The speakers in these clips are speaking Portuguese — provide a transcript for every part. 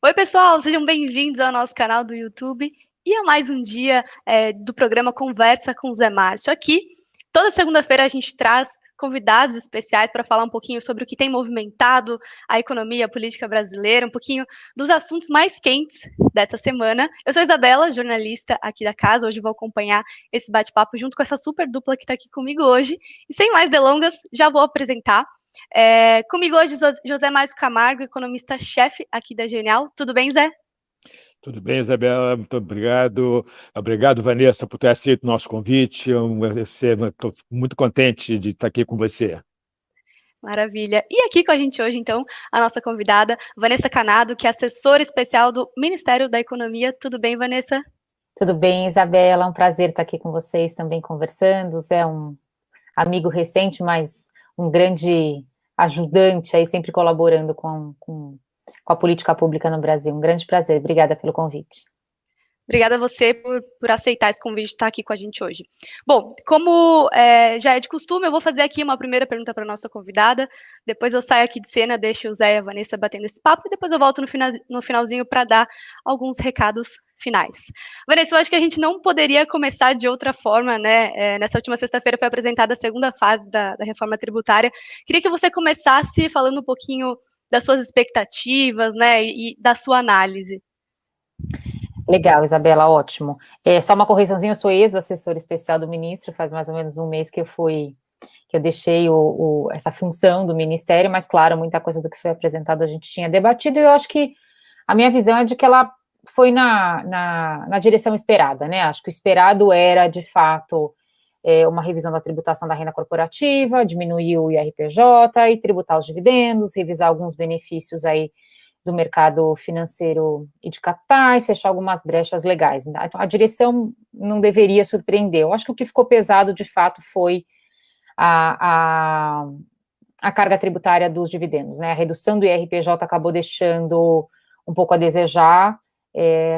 Oi, pessoal, sejam bem-vindos ao nosso canal do YouTube e a mais um dia do programa Conversa com o Zé Márcio. Aqui, toda segunda-feira, a gente traz convidados especiais para falar um pouquinho sobre o que tem movimentado a economia, a política brasileira, um pouquinho dos assuntos mais quentes dessa semana. Eu sou a Isabela, jornalista aqui da casa. Hoje vou acompanhar esse bate-papo junto com essa super dupla que está aqui comigo hoje. E sem mais delongas, já vou apresentar. Comigo hoje, José Márcio Camargo, economista-chefe aqui da Genial. Tudo bem, Zé? Tudo bem, Isabela? Muito obrigado. Obrigado, Vanessa, por ter aceito o nosso convite. Estou muito contente de estar aqui com você. Maravilha. E aqui com a gente hoje, então, a nossa convidada, Vanessa Canado, que é assessora especial do Ministério da Economia. Tudo bem, Vanessa? Tudo bem, Isabela? É um prazer estar aqui com vocês também conversando. O Zé é um amigo recente, mas um grande ajudante aí, sempre colaborando com a política pública no Brasil. Um grande prazer. Obrigada pelo convite. Obrigada a você por aceitar esse convite de estar aqui com a gente hoje. Bom, como já é de costume, eu vou fazer aqui uma primeira pergunta para a nossa convidada, depois eu saio aqui de cena, deixo o Zé e a Vanessa batendo esse papo, e depois eu volto no finalzinho para dar alguns recados finais. Vanessa, eu acho que a gente não poderia começar de outra forma, né? Nessa última sexta-feira foi apresentada a segunda fase da reforma tributária. Queria que você começasse falando um pouquinho das suas expectativas, né, e da sua análise. Legal, Isabela, ótimo. Só uma correçãozinha, eu sou ex-assessora especial do ministro, faz mais ou menos um mês que eu deixei essa função do ministério, mas claro, muita coisa do que foi apresentado a gente tinha debatido, e eu acho que a minha visão é de que ela foi na direção esperada, né? Acho que o esperado era, de fato, uma revisão da tributação da renda corporativa, diminuir o IRPJ e tributar os dividendos, revisar alguns benefícios aí do mercado financeiro e de capitais, fechar algumas brechas legais. A direção não deveria surpreender. Eu acho que o que ficou pesado, de fato, foi a carga tributária dos dividendos, né? A redução do IRPJ acabou deixando um pouco a desejar,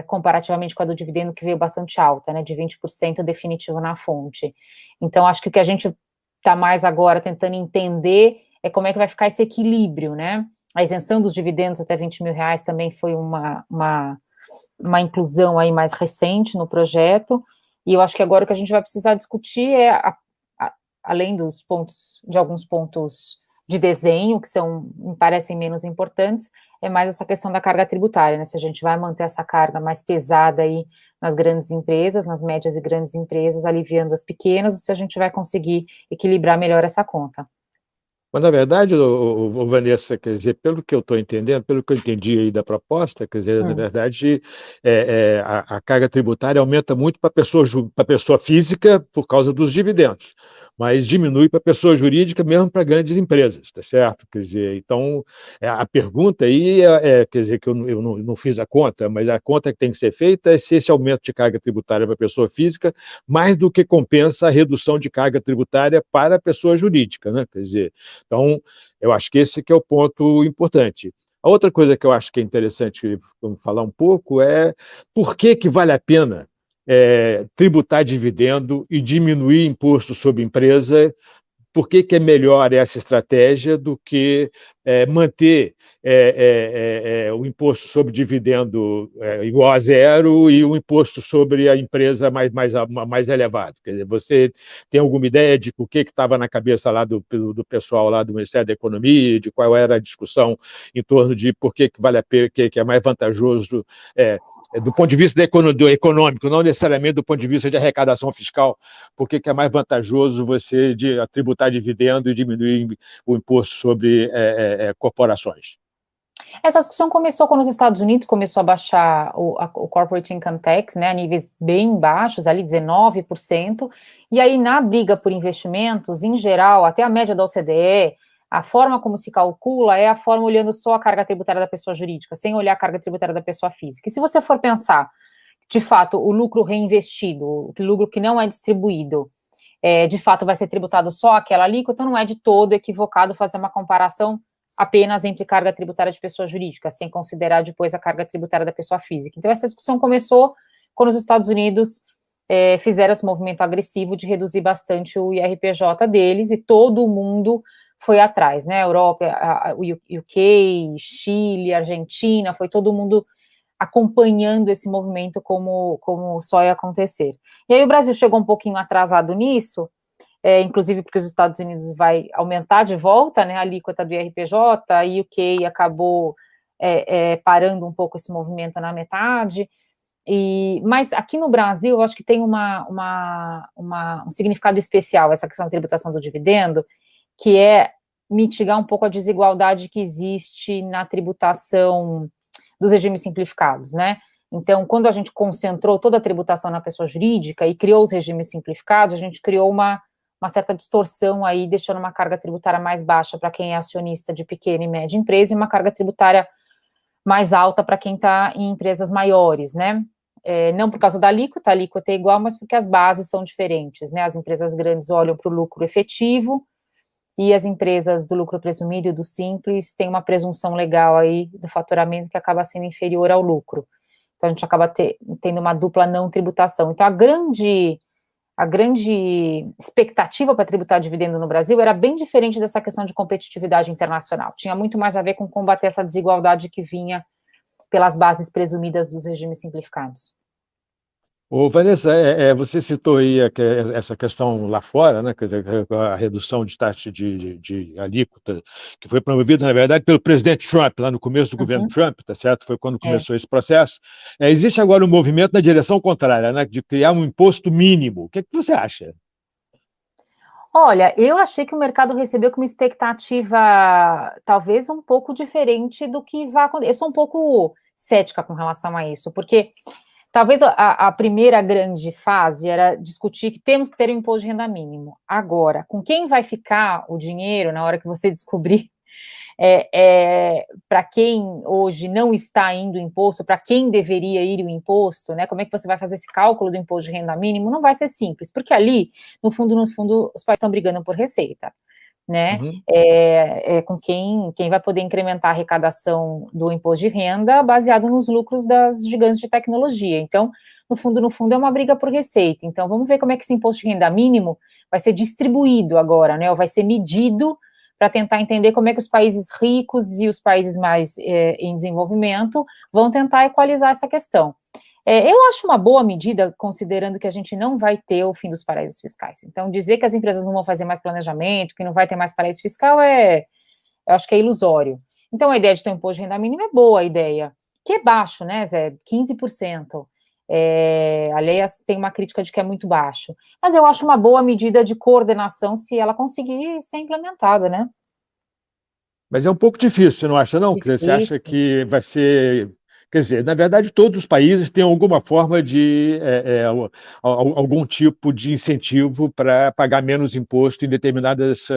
comparativamente com a do dividendo, que veio bastante alta, né? De 20% definitivo na fonte. Então, acho que o que a gente está mais agora tentando entender é como é que vai ficar esse equilíbrio, né? A isenção dos dividendos até R$20 mil também foi uma inclusão aí mais recente no projeto, e eu acho que agora o que a gente vai precisar discutir é, além de alguns pontos de desenho, que me parecem menos importantes, é mais essa questão da carga tributária, né? Se a gente vai manter essa carga mais pesada aí nas grandes empresas, nas médias e grandes empresas, aliviando as pequenas, ou se a gente vai conseguir equilibrar melhor essa conta. Mas, na verdade, Vanessa, quer dizer, pelo que eu estou entendendo, pelo que eu entendi aí da proposta, quer dizer, na verdade, a carga tributária aumenta muito para a pessoa física por causa dos dividendos, mas diminui para a pessoa jurídica mesmo para grandes empresas, tá certo? Quer dizer, então, a pergunta aí quer dizer, que eu não fiz a conta, mas a conta que tem que ser feita é se esse aumento de carga tributária para a pessoa física mais do que compensa a redução de carga tributária para a pessoa jurídica, né? Quer dizer, então, eu acho que esse que é o ponto importante. A outra coisa que eu acho que é interessante falar um pouco é por que vale a pena tributar dividendo e diminuir imposto sobre empresa. Por que é melhor essa estratégia do que manter o imposto sobre dividendo igual a zero e o imposto sobre a empresa mais elevado? Quer dizer, você tem alguma ideia de o que estava na cabeça lá do pessoal lá do Ministério da Economia, de qual era a discussão em torno de por que vale a pena, que é mais vantajoso do ponto de vista do econômico, não necessariamente do ponto de vista de arrecadação fiscal, por que é mais vantajoso você tributar dividendo e diminuir o imposto sobre corporações? Essa discussão começou quando os Estados Unidos começou a baixar o Corporate Income Tax, né, a níveis bem baixos, ali 19%, e aí na briga por investimentos, em geral, até a média da OCDE, a forma como se calcula é a forma olhando só a carga tributária da pessoa jurídica, sem olhar a carga tributária da pessoa física. E se você for pensar, de fato, o lucro reinvestido, o lucro que não é distribuído, de fato vai ser tributado só aquela alíquota, não é de todo equivocado fazer uma comparação apenas entre carga tributária de pessoa jurídica, sem considerar depois a carga tributária da pessoa física. Então, essa discussão começou quando os Estados Unidos fizeram esse movimento agressivo de reduzir bastante o IRPJ deles, e todo mundo foi atrás, né? A Europa, o UK, Chile, Argentina, foi todo mundo acompanhando esse movimento como só ia acontecer. E aí o Brasil chegou um pouquinho atrasado nisso, inclusive porque os Estados Unidos vai aumentar de volta, né, a alíquota do IRPJ, e o UK acabou parando um pouco esse movimento na metade, mas aqui no Brasil, eu acho que tem um significado especial, essa questão da tributação do dividendo, que é mitigar um pouco a desigualdade que existe na tributação dos regimes simplificados, né? Então, quando a gente concentrou toda a tributação na pessoa jurídica e criou os regimes simplificados, a gente criou uma certa distorção aí, deixando uma carga tributária mais baixa para quem é acionista de pequena e média empresa e uma carga tributária mais alta para quem está em empresas maiores, né? Não por causa da alíquota, a alíquota é igual, mas porque as bases são diferentes, né? As empresas grandes olham para o lucro efetivo e as empresas do lucro presumido e do simples têm uma presunção legal aí do faturamento que acaba sendo inferior ao lucro. Então, a gente acaba tendo uma dupla não tributação. Então, a grande expectativa para tributar dividendo no Brasil era bem diferente dessa questão de competitividade internacional. Tinha muito mais a ver com combater essa desigualdade que vinha pelas bases presumidas dos regimes simplificados. Ô, Vanessa, você citou aí essa questão lá fora, né, quer dizer, a redução de taxa de alíquota, que foi promovida, na verdade, pelo presidente Trump, lá no começo do governo Trump, tá certo? Foi quando começou esse processo. Existe agora um movimento na direção contrária, né, de criar um imposto mínimo. O que você acha? Olha, eu achei que o mercado recebeu com uma expectativa talvez um pouco diferente do que vai acontecer. Eu sou um pouco cética com relação a isso, porque talvez a primeira grande fase era discutir que temos que ter um imposto de renda mínimo. Agora, com quem vai ficar o dinheiro na hora que você descobrir para quem hoje não está indo o imposto, para quem deveria ir o imposto, né? Como é que você vai fazer esse cálculo do imposto de renda mínimo? Não vai ser simples, porque ali, no fundo, os países estão brigando por receita, né? Com quem vai poder incrementar a arrecadação do imposto de renda baseado nos lucros das gigantes de tecnologia. Então, no fundo, é uma briga por receita. Então, vamos ver como é que esse imposto de renda mínimo vai ser distribuído agora, né? Ou vai ser medido para tentar entender como é que os países ricos e os países mais em desenvolvimento vão tentar equalizar essa questão. Eu acho uma boa medida, considerando que a gente não vai ter o fim dos paraísos fiscais. Então, dizer que as empresas não vão fazer mais planejamento, que não vai ter mais paraíso fiscal, eu acho que é ilusório. Então, a ideia de ter um imposto de renda mínima é boa a ideia, que é baixo, né, Zé? 15%. A lei tem uma crítica de que é muito baixo. Mas eu acho uma boa medida de coordenação se ela conseguir ser implementada, né? Mas é um pouco difícil, você não acha, não? Difícil. Você acha que vai ser... Quer dizer, na verdade, todos os países têm alguma forma de algum tipo de incentivo para pagar menos imposto em determinados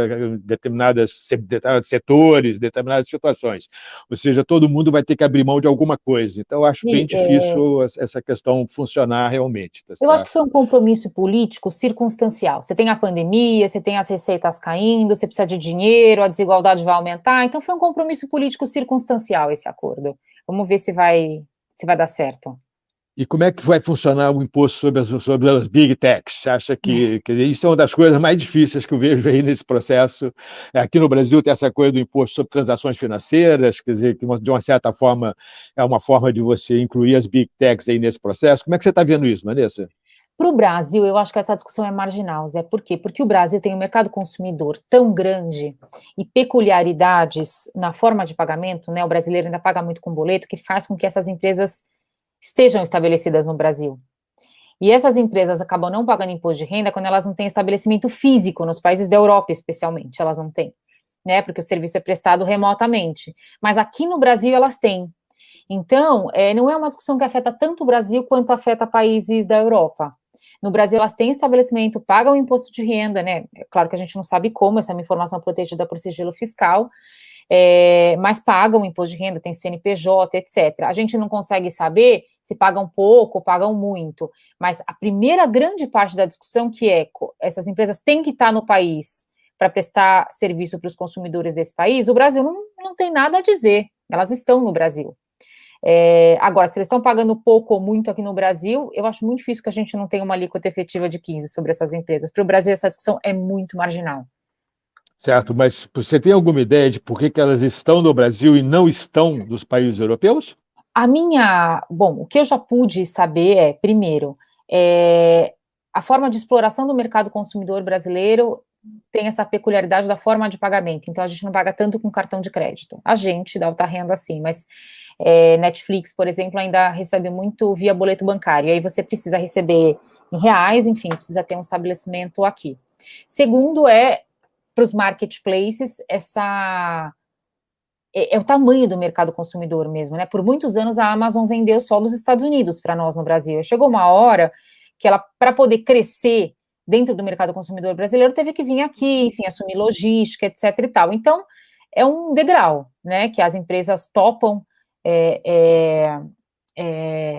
setores, determinadas situações. Ou seja, todo mundo vai ter que abrir mão de alguma coisa. Então, eu acho bem difícil essa questão funcionar realmente. Tá certo? Eu acho que foi um compromisso político circunstancial. Você tem a pandemia, você tem as receitas caindo, você precisa de dinheiro, a desigualdade vai aumentar. Então, foi um compromisso político circunstancial esse acordo. Vamos ver se vai dar certo. E como é que vai funcionar o imposto sobre as big techs? Você acha que isso é uma das coisas mais difíceis que eu vejo aí nesse processo? Aqui no Brasil tem essa coisa do imposto sobre transações financeiras, quer dizer, que de uma certa forma é uma forma de você incluir as big techs aí nesse processo. Como é que você está vendo isso, Vanessa? Para o Brasil, eu acho que essa discussão é marginal, Zé. Por quê? Porque o Brasil tem um mercado consumidor tão grande e peculiaridades na forma de pagamento, né? O brasileiro ainda paga muito com boleto, que faz com que essas empresas estejam estabelecidas no Brasil. E essas empresas acabam não pagando imposto de renda quando elas não têm estabelecimento físico, nos países da Europa, especialmente, elas não têm, né? Porque o serviço é prestado remotamente. Mas aqui no Brasil elas têm. Então, não é uma discussão que afeta tanto o Brasil quanto afeta países da Europa. No Brasil, elas têm estabelecimento, pagam imposto de renda, né? É claro que a gente não sabe como, essa é uma informação protegida por sigilo fiscal, mas pagam imposto de renda, tem CNPJ, etc. A gente não consegue saber se pagam pouco ou pagam muito, mas a primeira grande parte da discussão que essas empresas têm que estar no país para prestar serviço para os consumidores desse país, o Brasil não tem nada a dizer, elas estão no Brasil. Agora, se eles estão pagando pouco ou muito aqui no Brasil, eu acho muito difícil que a gente não tenha uma alíquota efetiva de 15% sobre essas empresas. Para o Brasil, essa discussão é muito marginal. Certo, mas você tem alguma ideia de por que elas estão no Brasil e não estão nos países europeus? Bom, o que eu já pude saber é, primeiro, a forma de exploração do mercado consumidor brasileiro tem essa peculiaridade da forma de pagamento, então a gente não paga tanto com cartão de crédito. A gente da alta renda, sim, mas Netflix, por exemplo, ainda recebe muito via boleto bancário, e aí você precisa receber em reais, enfim, precisa ter um estabelecimento aqui. Segundo para os marketplaces, é o tamanho do mercado consumidor mesmo, né? Por muitos anos a Amazon vendeu só dos Estados Unidos para nós no Brasil. Chegou uma hora que ela, para poder crescer dentro do mercado consumidor brasileiro, teve que vir aqui, enfim, assumir logística, etc e tal. Então, é um degrau, né, que as empresas topam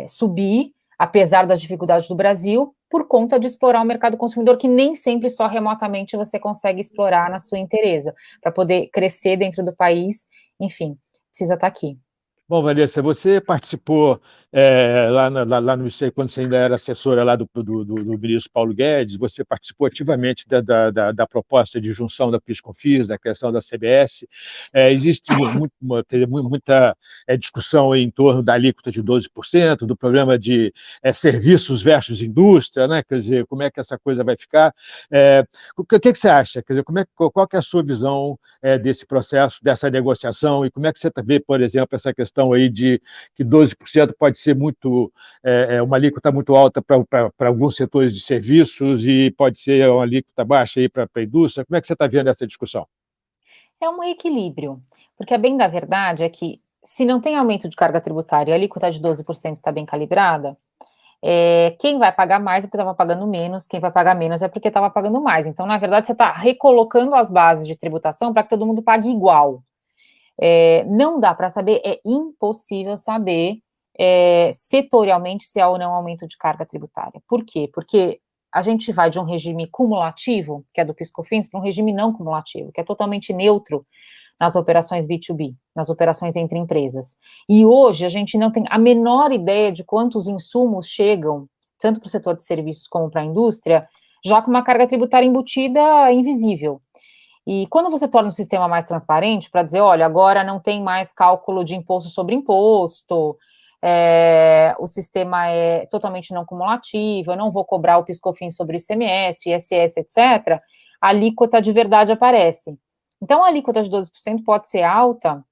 subir, apesar das dificuldades do Brasil, por conta de explorar o mercado consumidor, que nem sempre só remotamente você consegue explorar na sua inteireza, para poder crescer dentro do país, enfim, precisa estar aqui. Bom, Vanessa, você participou lá no Ministério, quando você ainda era assessora lá do ministro Paulo Guedes, você participou ativamente da proposta de junção da PIS/COFINS, da criação da CBS. Existe muita discussão em torno da alíquota de 12%, do programa de serviços versus indústria, né? Quer dizer, como é que essa coisa vai ficar? O que você acha? Quer dizer, qual que é a sua visão desse processo, dessa negociação, e como é que você vê, por exemplo, essa questão aí de que 12% pode ser uma alíquota muito alta para alguns setores de serviços e pode ser uma alíquota baixa aí para a indústria. Como é que você está vendo essa discussão? É um equilíbrio, porque a bem da verdade é que se não tem aumento de carga tributária e a alíquota de 12% está bem calibrada, quem vai pagar mais é porque estava pagando menos, quem vai pagar menos é porque estava pagando mais. Então, na verdade, você está recolocando as bases de tributação para que todo mundo pague igual. Não dá para saber, é impossível saber setorialmente se há ou não aumento de carga tributária. Por quê? Porque a gente vai de um regime cumulativo, que é do PIS/COFINS, para um regime não cumulativo, que é totalmente neutro nas operações B2B, nas operações entre empresas. E hoje a gente não tem a menor ideia de quantos insumos chegam, tanto para o setor de serviços como para a indústria, já com uma carga tributária embutida invisível. E quando você torna o sistema mais transparente, para dizer, olha, agora não tem mais cálculo de imposto sobre imposto, o sistema é totalmente não cumulativo, eu não vou cobrar o PIS/COFINS sobre o ICMS, ISS, etc., a alíquota de verdade aparece. Então, a alíquota de 12% pode ser alta,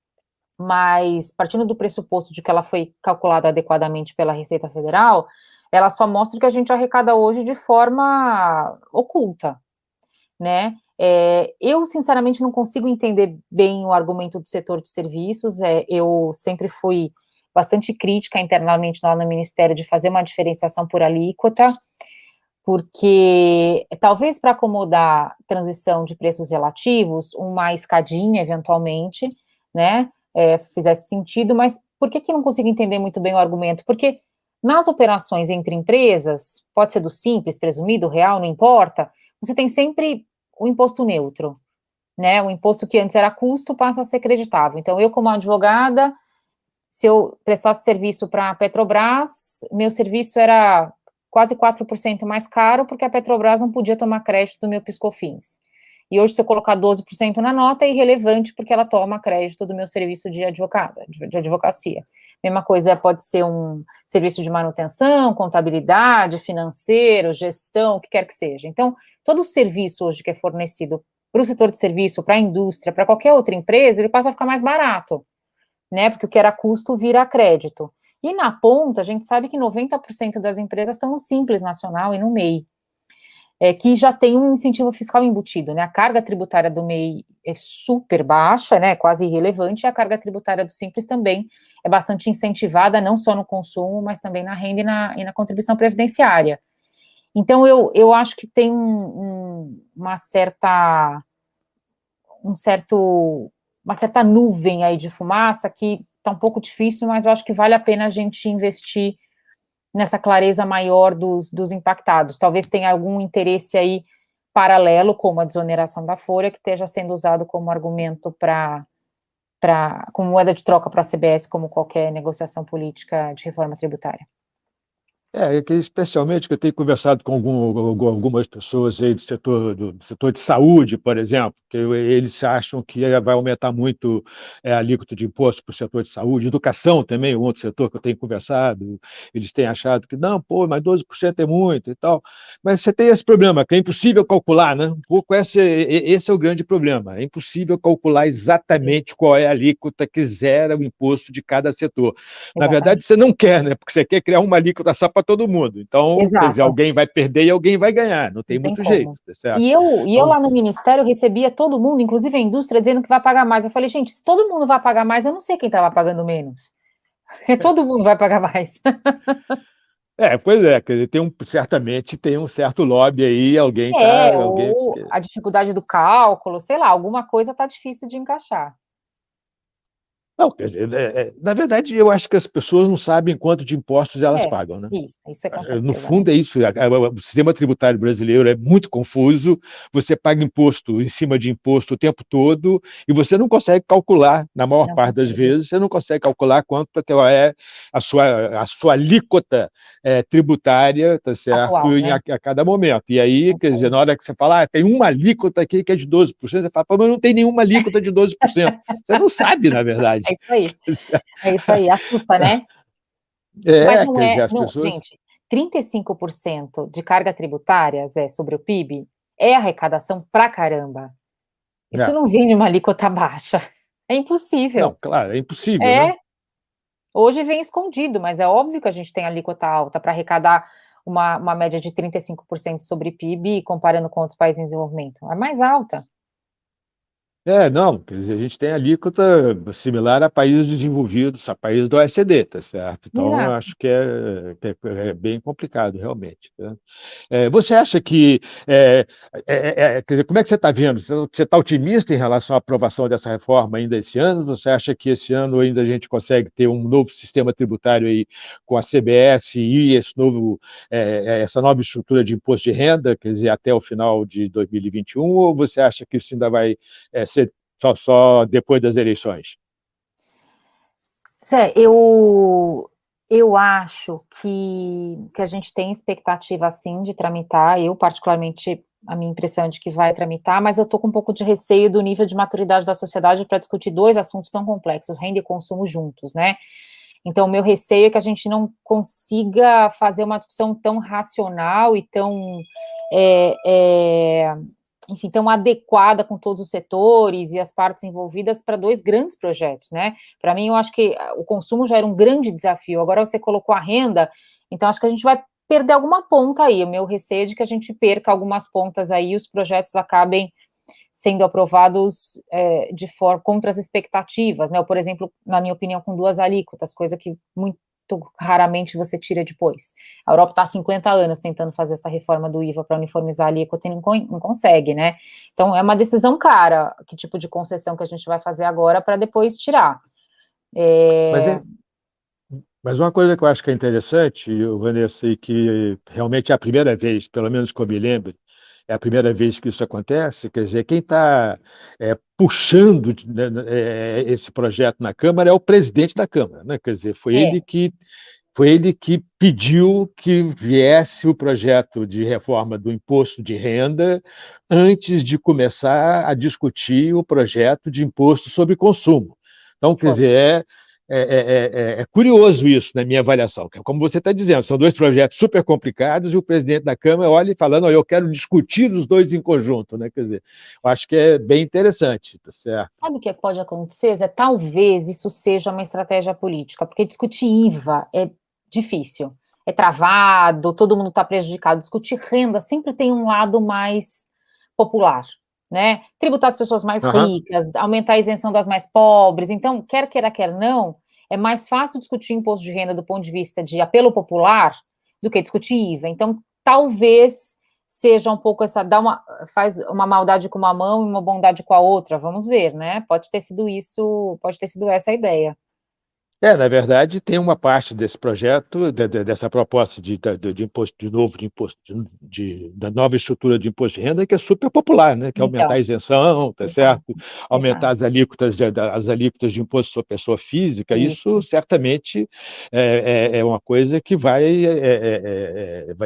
mas partindo do pressuposto de que ela foi calculada adequadamente pela Receita Federal, ela só mostra que a gente arrecada hoje de forma oculta, né? Eu, sinceramente, não consigo entender bem o argumento do setor de serviços, eu sempre fui bastante crítica internamente lá no Ministério de fazer uma diferenciação por alíquota, porque talvez para acomodar transição de preços relativos, uma escadinha, eventualmente, né, fizesse sentido, mas por que não consigo entender muito bem o argumento? Porque nas operações entre empresas, pode ser do simples, presumido, real, não importa, você tem sempre o imposto neutro, né, o imposto que antes era custo passa a ser creditável. Então, eu como advogada, se eu prestasse serviço para a Petrobras, meu serviço era quase 4% mais caro, porque a Petrobras não podia tomar crédito do meu PIS/COFINS. E hoje, se eu colocar 12% na nota, é irrelevante, porque ela toma crédito do meu serviço de advogada, de advocacia. Mesma coisa pode ser um serviço de manutenção, contabilidade, financeiro, gestão, o que quer que seja. Então, todo o serviço hoje que é fornecido para o setor de serviço, para a indústria, para qualquer outra empresa, ele passa a ficar mais barato, né? Porque o que era custo vira crédito. E na ponta, a gente sabe que 90% das empresas estão no Simples Nacional e no MEI, que já tem um incentivo fiscal embutido, né? A carga tributária do MEI é super baixa, né? Quase irrelevante, e a carga tributária do Simples também é bastante incentivada, não só no consumo, mas também na renda e na contribuição previdenciária. Então, eu acho que tem uma certa nuvem aí de fumaça que está um pouco difícil, mas eu acho que vale a pena a gente investir nessa clareza maior dos impactados. Talvez tenha algum interesse aí paralelo, como a desoneração da folha, que esteja sendo usado como argumento como moeda de troca para a CBS, como qualquer negociação política de reforma tributária. Que especialmente que eu tenho conversado com algumas pessoas aí do setor de saúde, por exemplo, que eles acham que vai aumentar muito a alíquota de imposto para o setor de saúde, educação também, um outro setor que eu tenho conversado, eles têm achado que não, pô, mas 12% é muito e tal, mas você tem esse problema, que é impossível calcular, né? Um pouco esse é o grande problema, é impossível calcular exatamente qual é a alíquota que zera o imposto de cada setor. Na verdade, Exatamente. você não quer, né? Porque você quer criar uma alíquota só para todo mundo. Então, quer dizer, Exato. alguém vai perder e alguém vai ganhar. Não tem Não tem muito jeito, como. tá certo? E eu Então, lá no Ministério recebia todo mundo, inclusive a indústria, dizendo que vai pagar mais. Eu falei, gente, se todo mundo vai pagar mais, eu não sei quem estava pagando menos. Todo mundo vai pagar mais. pois é, quer dizer, certamente tem um certo lobby aí, alguém. Ou a dificuldade do cálculo, sei lá, alguma coisa está difícil de encaixar. Não, quer dizer, na verdade, eu acho que as pessoas não sabem quanto de impostos elas pagam, né? Isso é com No certeza, né? fundo é isso, o sistema tributário brasileiro é muito confuso, você paga imposto em cima de imposto o tempo todo, e você não consegue calcular, na maior Não parte das consegue. vezes, você não consegue calcular quanto que é a sua alíquota tributária, tá certo, Atual, né? a cada momento. E aí, É quer isso dizer, aí. na hora que você fala, tem uma alíquota aqui que é de 12%, você fala, pô, mas não tem nenhuma alíquota de 12%. Você não sabe, na verdade. É isso aí. É isso aí. Assusta, né? Mas não Quer dizer, é, as não, pessoas. gente, 35% de carga tributária, Zé, sobre o PIB, é arrecadação pra caramba. Isso É. não vem de uma alíquota baixa. É Não, impossível. claro, é impossível, né? É, hoje vem escondido, mas é óbvio que a gente tem alíquota alta para arrecadar uma média de 35% sobre PIB, comparando com outros países em desenvolvimento. É mais alta. Não, quer dizer, a gente tem alíquota similar a países desenvolvidos, a países do OECD, tá certo? Então, eu Exato. acho que é bem complicado, realmente, tá? Você acha que, quer dizer, como é que você está vendo? Você está otimista em relação à aprovação dessa reforma ainda esse ano? Você acha que esse ano ainda a gente consegue ter um novo sistema tributário aí com a CBS e essa nova estrutura de imposto de renda, quer dizer, até o final de 2021? Ou você acha que isso ainda vai ser só depois das eleições? Zé, eu acho que a gente tem expectativa, sim, de tramitar. Eu, particularmente, a minha impressão é de que vai tramitar, mas eu estou com um pouco de receio do nível de maturidade da sociedade para discutir dois assuntos tão complexos, renda e consumo juntos, né? Então, o meu receio é que a gente não consiga fazer uma discussão tão racional e tão é, é, enfim, tão adequada com todos os setores e as partes envolvidas para dois grandes projetos, né? Para mim, eu acho que o consumo já era um grande desafio, agora você colocou a renda, então acho que a gente vai perder alguma ponta aí. O meu receio é de que a gente perca algumas pontas aí e os projetos acabem sendo aprovados de forma contra as expectativas, né? Ou, por exemplo, na minha opinião, com duas alíquotas, coisa que muito raramente você tira depois. A Europa está há 50 anos tentando fazer essa reforma do IVA para uniformizar a alíquota e não consegue, né? Então, é uma decisão cara, que tipo de concessão que a gente vai fazer agora para depois tirar. Mas, mas uma coisa que eu acho que é interessante, Vanessa, e que realmente é a primeira vez, pelo menos que eu me lembro, é a primeira vez que isso acontece, quer dizer, quem está puxando esse projeto na Câmara é o presidente da Câmara, né? Quer dizer, foi ele que pediu que viesse o projeto de reforma do imposto de renda antes de começar a discutir o projeto de imposto sobre consumo. Então, quer Foi. dizer, é curioso isso na minha avaliação, que é como você está dizendo, são dois projetos super complicados e o presidente da Câmara olha e falando, eu quero discutir os dois em conjunto, né? Quer dizer, eu acho que é bem interessante, tá certo? Sabe o que pode acontecer, Zé? Talvez isso seja uma estratégia política, porque discutir IVA é difícil, é travado, todo mundo está prejudicado. Discutir renda sempre tem um lado mais popular, né? Tributar as pessoas mais Aham. ricas, aumentar a isenção das mais pobres. Então, quer queira, quer não, é mais fácil discutir imposto de renda do ponto de vista de apelo popular do que discutir IVA. Então, talvez seja um pouco faz uma maldade com uma mão e uma bondade com a outra, vamos ver, né? Pode ter sido essa a ideia. Na verdade, tem uma parte desse projeto, dessa proposta de imposto de novo, da nova estrutura de imposto de renda, que é super popular, né? Que é aumentar a Então, isenção, tá exato, certo? Aumentar exato. as alíquotas de imposto sobre pessoa física, isso Isso, certamente é uma coisa que vai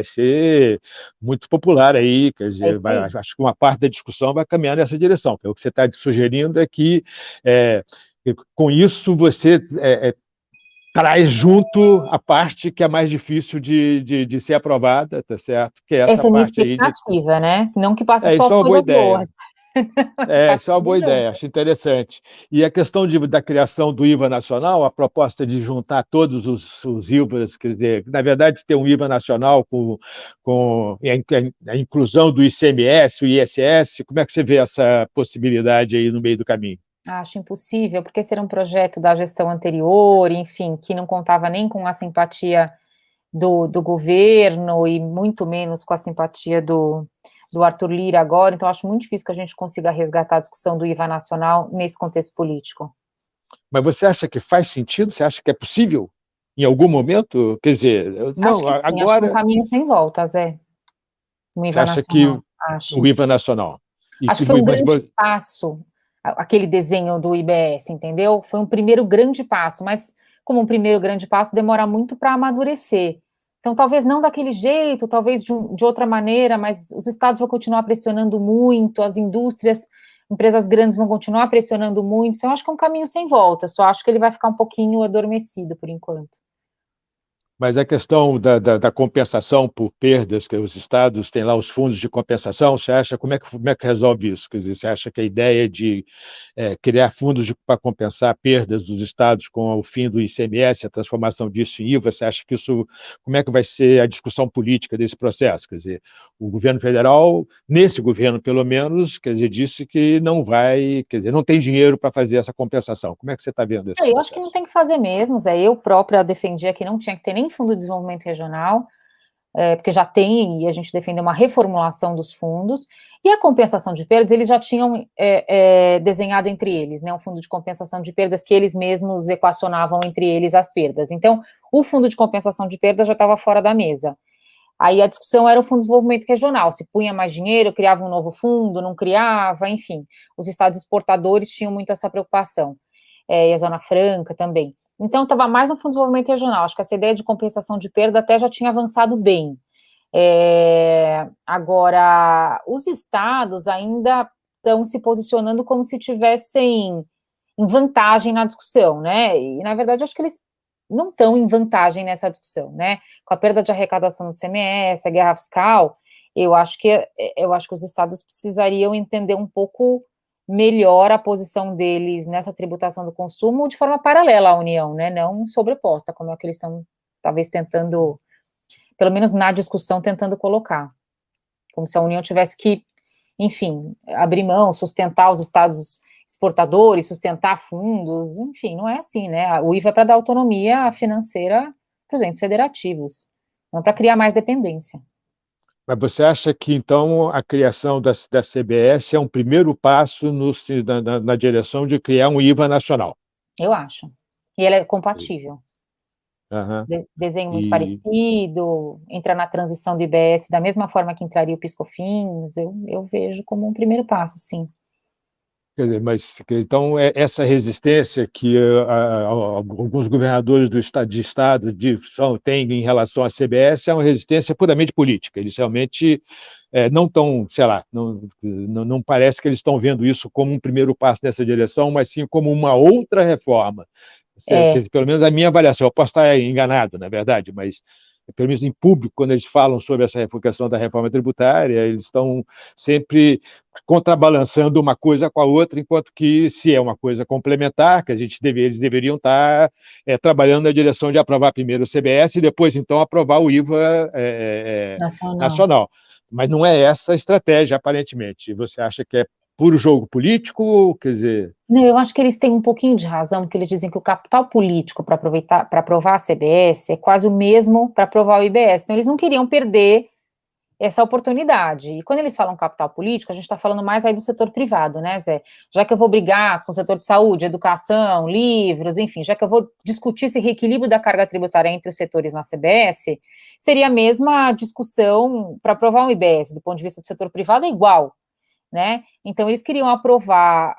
ser muito popular aí, quer é dizer, isso aí. acho que uma parte da discussão vai caminhar nessa direção, que é o que você está sugerindo é que com isso você traz junto a parte que é mais difícil de ser aprovada, tá certo? Que é essa Essa é a minha parte aí de. expectativa, né? Não que passe só Isso as é uma boa coisas ideia. boas, que passe Isso é uma tudo boa ideia, junto. acho interessante. E a questão da criação do IVA nacional, a proposta de juntar todos os IVAs, quer dizer, na verdade, ter um IVA nacional com a inclusão do ICMS, o ISS, como é que você vê essa possibilidade aí no meio do caminho? Acho impossível, porque esse era um projeto da gestão anterior, enfim, que não contava nem com a simpatia do governo e muito menos com a simpatia do Arthur Lira agora, então acho muito difícil que a gente consiga resgatar a discussão do IVA nacional nesse contexto político. Mas você acha que faz sentido? Você acha que é possível? Em algum momento? Quer dizer, Acho não, que sim, acho que é um agora caminho sem volta, Zé, no você IVA acha que nacional, acho. o IVA nacional. Acho que foi um Mas, grande passo, aquele desenho do IBS, entendeu? Foi um primeiro grande passo, mas como um primeiro grande passo demora muito para amadurecer. Então, talvez não daquele jeito, talvez de outra maneira, mas os estados vão continuar pressionando muito, as indústrias, empresas grandes vão continuar pressionando muito. Então, eu acho que é um caminho sem volta, só acho que ele vai ficar um pouquinho adormecido por enquanto. Mas a questão da compensação por perdas, que os estados têm lá os fundos de compensação, você acha, como é que resolve isso? Quer dizer, você acha que a ideia de criar fundos para compensar perdas dos estados com o fim do ICMS, a transformação disso em IVA, você acha que isso, como é que vai ser a discussão política desse processo? Quer dizer, o governo federal, nesse governo pelo menos, quer dizer, disse que não vai, quer dizer, não tem dinheiro para fazer essa compensação. Como é que você está vendo esse Eu acho que não processo? tem que fazer mesmo, Zé. Eu própria defendia que não tinha que ter nem fundo de desenvolvimento regional, porque já tem, e a gente defendeu uma reformulação dos fundos, e a compensação de perdas, eles já tinham desenhado entre eles, né, um fundo de compensação de perdas que eles mesmos equacionavam entre eles as perdas. Então, o fundo de compensação de perdas já estava fora da mesa. Aí a discussão era o fundo de desenvolvimento regional, se punha mais dinheiro, criava um novo fundo, não criava, enfim. Os estados exportadores tinham muito essa preocupação, e a Zona Franca também. Então, estava mais no Fundo de Desenvolvimento Regional. Acho que essa ideia de compensação de perda até já tinha avançado bem. Agora, os estados ainda estão se posicionando como se tivessem em vantagem na discussão, né? E, na verdade, acho que eles não estão em vantagem nessa discussão, né? Com a perda de arrecadação do CMS, a guerra fiscal, eu acho que os estados precisariam entender um pouco melhor a posição deles nessa tributação do consumo de forma paralela à União, né, não sobreposta, como é o que eles estão, talvez, tentando, pelo menos na discussão, tentando colocar, como se a União tivesse que, enfim, abrir mão, sustentar os estados exportadores, sustentar fundos, enfim, não é assim, né, o IVA é para dar autonomia financeira para os entes federativos, não para criar mais dependência. Mas você acha que, então, a criação da CBS é um primeiro passo na direção de criar um IVA nacional? Eu acho. E ela é compatível. Uhum. Desenho muito parecido, entra na transição do IBS da mesma forma que entraria o PiscoFins, eu vejo como um primeiro passo, sim. Quer dizer, mas então essa resistência que alguns governadores de estado têm em relação à CBS é uma resistência puramente política. Eles realmente não estão, sei lá, não parece que eles estão vendo isso como um primeiro passo nessa direção, mas sim como uma outra reforma. Quer dizer, pelo menos a minha avaliação, eu posso estar enganado, na verdade, mas pelo menos em público, quando eles falam sobre essa questão da reforma tributária, eles estão sempre contrabalançando uma coisa com a outra, enquanto que, se é uma coisa complementar, que eles deveriam estar trabalhando na direção de aprovar primeiro o CBS e depois, então, aprovar o IVA nacional. Mas não é essa a estratégia, aparentemente. Você acha que é puro jogo político? Quer dizer... Não, eu acho que eles têm um pouquinho de razão, porque eles dizem que o capital político para aprovar a CBS é quase o mesmo para aprovar o IBS. Então, eles não queriam perder essa oportunidade. E quando eles falam capital político, a gente está falando mais aí do setor privado, né, Zé? Já que eu vou brigar com o setor de saúde, educação, livros, enfim, já que eu vou discutir esse reequilíbrio da carga tributária entre os setores na CBS, seria a mesma discussão para aprovar um IBS, do ponto de vista do setor privado, é igual, né? Então, eles queriam aprovar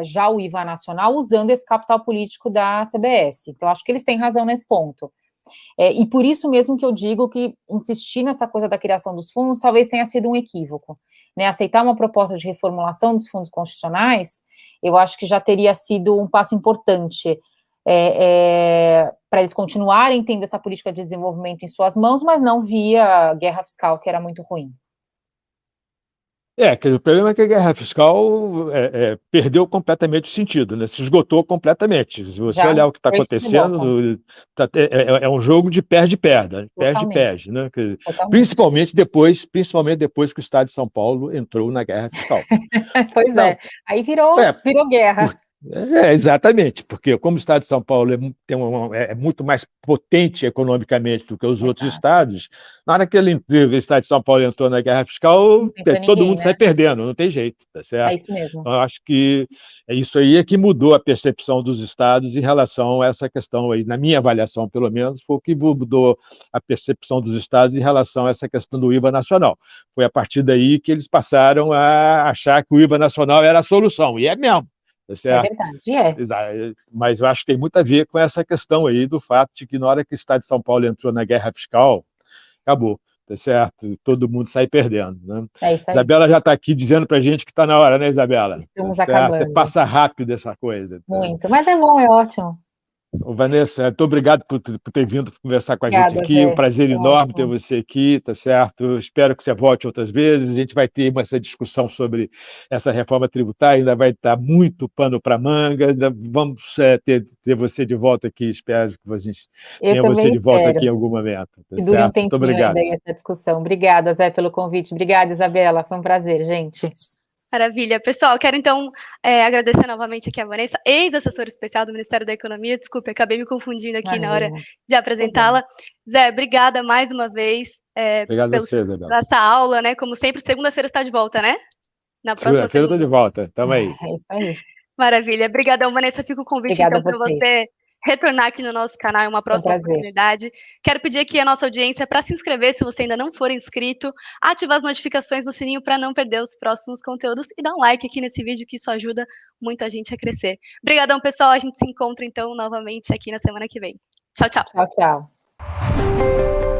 já o IVA nacional usando esse capital político da CBS. Então, acho que eles têm razão nesse ponto. E por isso mesmo que eu digo que insistir nessa coisa da criação dos fundos talvez tenha sido um equívoco, né? Aceitar uma proposta de reformulação dos fundos constitucionais, eu acho que já teria sido um passo importante para eles continuarem tendo essa política de desenvolvimento em suas mãos, mas não via guerra fiscal, que era muito ruim. O problema é que a guerra fiscal perdeu completamente o sentido, né? Se esgotou completamente. Se você olhar o que está acontecendo, é um jogo de perde-perda, perde-perde, né? Principalmente depois que o Estado de São Paulo entrou na guerra fiscal. Pois então, aí virou guerra. Exatamente, porque como o Estado de São Paulo é muito mais potente economicamente do que os outros estados, na hora que o Estado de São Paulo entrou na guerra fiscal, todo mundo sai perdendo, não tem jeito, tá certo? É isso mesmo. Então, eu acho que é isso aí que mudou a percepção dos estados em relação a essa questão aí, na minha avaliação, pelo menos, foi o que mudou a percepção dos estados em relação a essa questão do IVA nacional. Foi a partir daí que eles passaram a achar que o IVA nacional era a solução, e é mesmo. É verdade, Mas eu acho que tem muito a ver com essa questão aí do fato de que na hora que o Estado de São Paulo entrou na guerra fiscal, acabou, tá certo? Todo mundo sai perdendo, né? É isso aí. Isabela já está aqui dizendo para a gente que está na hora, né, Isabela? Estamos acabando. Passa rápido essa coisa. Muito, mas é bom, é ótimo. Vanessa, muito obrigado por ter vindo conversar com a gente aqui. Um prazer enorme ter você aqui, tá certo? Espero que você volte outras vezes. A gente vai ter essa discussão sobre essa reforma tributária, ainda vai estar muito pano para manga. Vamos ter você de volta aqui. Espero que a gente tenha você de volta aqui em algum momento. Tá dure um tempinho ainda essa discussão. Obrigada, Zé, pelo convite. Obrigada, Isabela. Foi um prazer, gente. Maravilha. Pessoal, quero então agradecer novamente aqui a Vanessa, ex-assessora especial do Ministério da Economia. Desculpe, acabei me confundindo aqui na hora de apresentá-la. Zé, obrigada mais uma vez por essa aula, né? Como sempre, segunda-feira está de volta, né? Na próxima segunda-feira eu estou de volta. Tamo aí. É isso aí. Maravilha. Obrigadão, Vanessa. Fica o convite então para você retornar aqui no nosso canal em uma próxima oportunidade. Quero pedir aqui a nossa audiência para se inscrever, se você ainda não for inscrito, ativar as notificações no sininho para não perder os próximos conteúdos e dar um like aqui nesse vídeo, que isso ajuda muito a gente a crescer. Obrigadão, pessoal. A gente se encontra então novamente aqui na semana que vem. Tchau, tchau. Tchau, tchau.